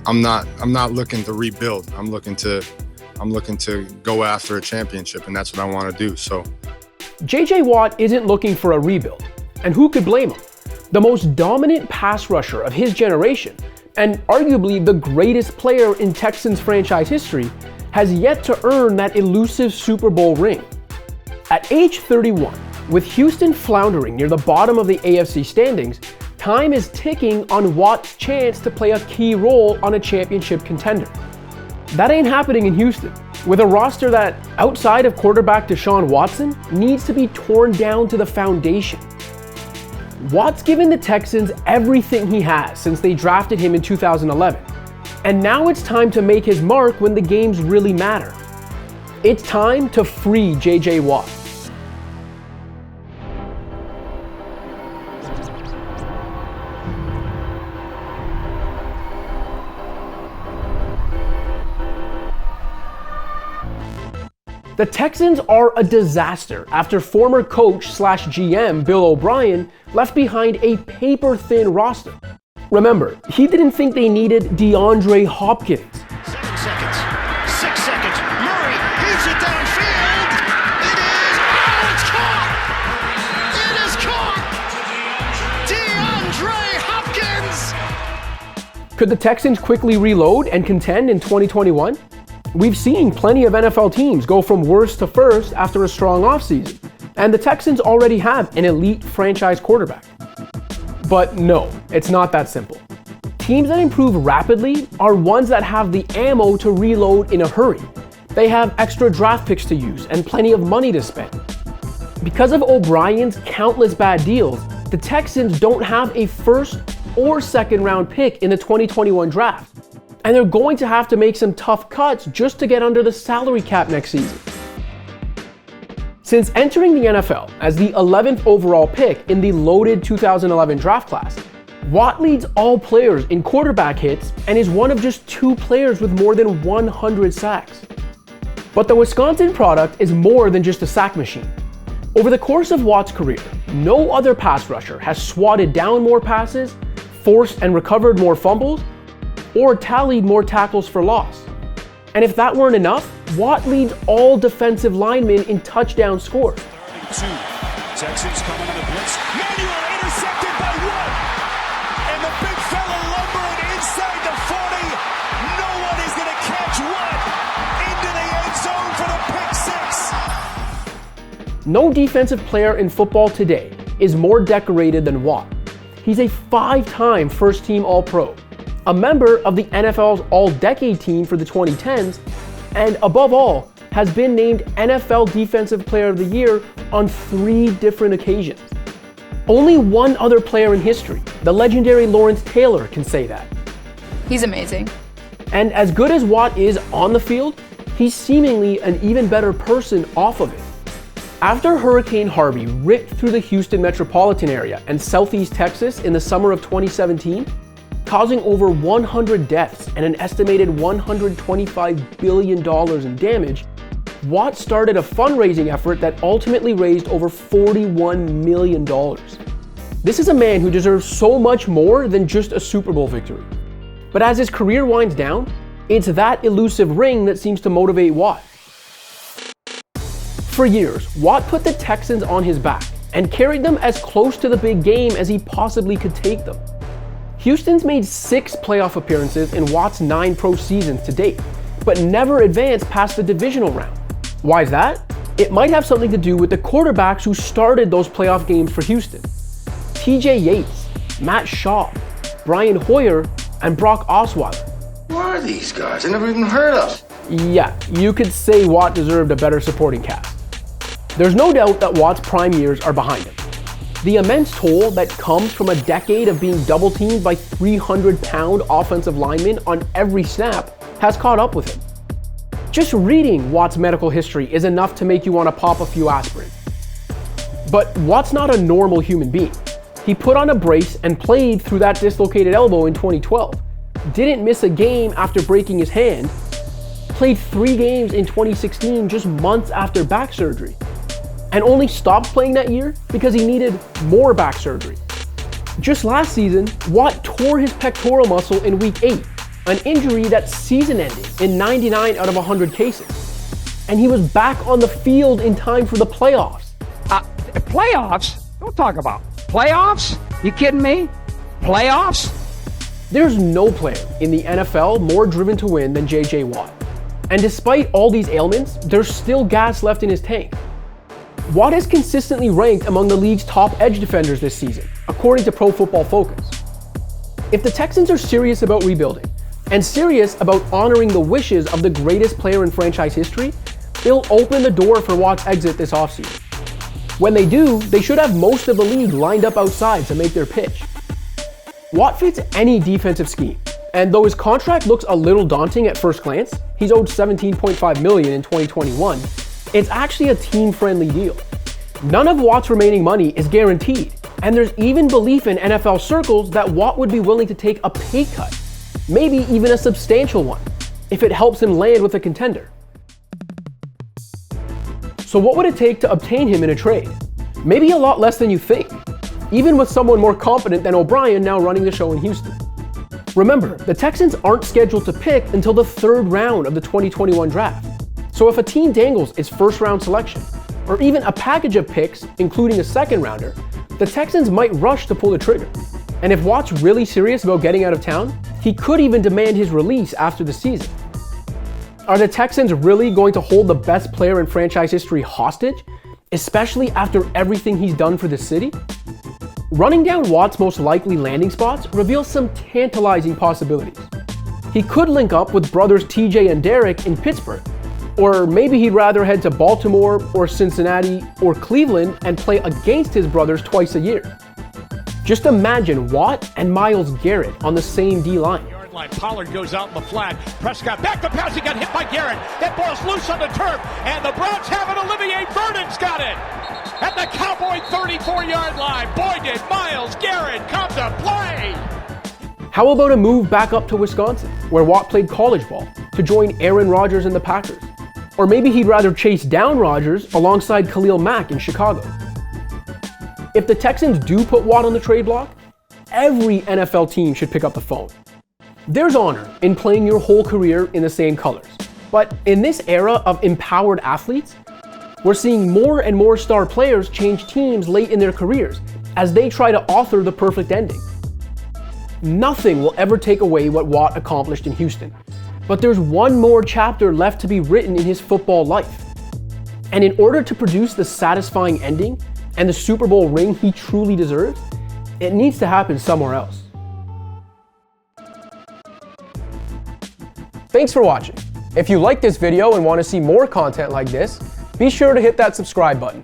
I'm not looking to rebuild. I'm looking to go after a championship, and that's what I want to do. So JJ Watt isn't looking for a rebuild, and who could blame him? The most dominant pass rusher of his generation, and arguably the greatest player in Texans franchise history, has yet to earn that elusive Super Bowl ring. At age 31, with Houston floundering near the bottom of the AFC standings, time is ticking on Watt's chance to play a key role on a championship contender. That ain't happening in Houston, with a roster that, outside of quarterback Deshaun Watson, needs to be torn down to the foundation. Watt's given the Texans everything he has since they drafted him in 2011, and now it's time to make his mark when the games really matter. It's time to free JJ Watt. The Texans are a disaster after former coach/GM Bill O'Brien left behind a paper-thin roster. Remember, he didn't think they needed DeAndre Hopkins. 7 seconds. 6 seconds. Murray heaves it downfield. It is. Oh, it's caught. It is caught. DeAndre Hopkins. Could the Texans quickly reload and contend in 2021? We've seen plenty of NFL teams go from worst to first after a strong offseason, and the Texans already have an elite franchise quarterback. But no, it's not that simple. Teams that improve rapidly are ones that have the ammo to reload in a hurry. They have extra draft picks to use and plenty of money to spend. Because of O'Brien's countless bad deals, the Texans don't have a first or second round pick in the 2021 draft. And they're going to have to make some tough cuts just to get under the salary cap next season. Since entering the NFL as the 11th overall pick in the loaded 2011 draft class, Watt leads all players in quarterback hits and is one of just 2 players with more than 100 sacks. But the Wisconsin product is more than just a sack machine. Over the course of Watt's career, no other pass rusher has swatted down more passes, forced and recovered more fumbles, or tallied more tackles for loss. And if that weren't enough, Watt leads all defensive linemen in touchdown scores. 32. Texans coming to the blitz. Manuel intercepted by Watt. And the big fella lumbering inside the 40. No one is going to catch Watt into the end zone for the pick 6. No defensive player in football today is more decorated than Watt. He's a 5-time first-team All-Pro, a member of the NFL's All-Decade team for the 2010s, and above all, has been named NFL Defensive Player of the Year on 3 different occasions. Only one other player in history, the legendary Lawrence Taylor, can say that. He's amazing. And as good as Watt is on the field, he's seemingly an even better person off of it. After Hurricane Harvey ripped through the Houston metropolitan area and southeast Texas in the summer of 2017, causing over 100 deaths and an estimated $125 billion in damage, Watt started a fundraising effort that ultimately raised over $41 million. This is a man who deserves so much more than just a Super Bowl victory. But as his career winds down, it's that elusive ring that seems to motivate Watt. For years, Watt put the Texans on his back and carried them as close to the big game as he possibly could take them. Houston's made 6 playoff appearances in Watt's 9 pro seasons to date, but never advanced past the divisional round. Why is that? It might have something to do with the quarterbacks who started those playoff games for Houston. TJ Yates, Matt Schaub, Brian Hoyer, and Brock Osweiler. Who are these guys? I never even heard of. Yeah, you could say Watt deserved a better supporting cast. There's no doubt that Watt's prime years are behind him. The immense toll that comes from a decade of being double-teamed by 300-pound offensive linemen on every snap has caught up with him. Just reading Watt's medical history is enough to make you want to pop a few aspirin. But Watt's not a normal human being. He put on a brace and played through that dislocated elbow in 2012, didn't miss a game after breaking his hand, played 3 games in 2016 just months after back surgery, and only stopped playing that year because he needed more back surgery. Just last season, Watt tore his pectoral muscle in week 8, an injury that's season-ending in 99 out of 100 cases. And he was back on the field in time for the playoffs. Playoffs? Don't talk about playoffs. You kidding me? Playoffs? There's no player in the NFL more driven to win than J.J. Watt. And despite all these ailments, there's still gas left in his tank. Watt is consistently ranked among the league's top edge defenders this season, according to Pro Football Focus. If the Texans are serious about rebuilding, and serious about honoring the wishes of the greatest player in franchise history, they'll open the door for Watt's exit this offseason. When they do, they should have most of the league lined up outside to make their pitch. Watt fits any defensive scheme, and though his contract looks a little daunting at first glance, he's owed $17.5 million in 2021, it's actually a team-friendly deal. None of Watt's remaining money is guaranteed, and there's even belief in NFL circles that Watt would be willing to take a pay cut, maybe even a substantial one, if it helps him land with a contender. So what would it take to obtain him in a trade? Maybe a lot less than you think, even with someone more competent than O'Brien now running the show in Houston. Remember, the Texans aren't scheduled to pick until the third round of the 2021 draft. So if a team dangles its first round selection, or even a package of picks, including a second rounder, the Texans might rush to pull the trigger. And if Watt's really serious about getting out of town, he could even demand his release after the season. Are the Texans really going to hold the best player in franchise history hostage, especially after everything he's done for the city? Running down Watt's most likely landing spots reveals some tantalizing possibilities. He could link up with brothers TJ and Derek in Pittsburgh, or maybe he'd rather head to Baltimore or Cincinnati or Cleveland and play against his brothers twice a year. Just imagine Watt and Myles Garrett on the same D-line. Pollard goes out in the flat. Prescott back to pass. He got hit by Garrett. That ball's loose on the turf. And the Browns have it. Olivier Vernon's got it. At the Cowboy 34-yard line. Boy, did Myles Garrett come to play. How about a move back up to Wisconsin, where Watt played college ball, to join Aaron Rodgers and the Packers? Or maybe he'd rather chase down Rodgers alongside Khalil Mack in Chicago. If the Texans do put Watt on the trade block, every NFL team should pick up the phone. There's honor in playing your whole career in the same colors. But in this era of empowered athletes, we're seeing more and more star players change teams late in their careers as they try to author the perfect ending. Nothing will ever take away what Watt accomplished in Houston, but there's one more chapter left to be written in his football life. And in order to produce the satisfying ending and the Super Bowl ring he truly deserves, it needs to happen somewhere else. Thanks for watching. If you like this video and want to see more content like this, be sure to hit that subscribe button.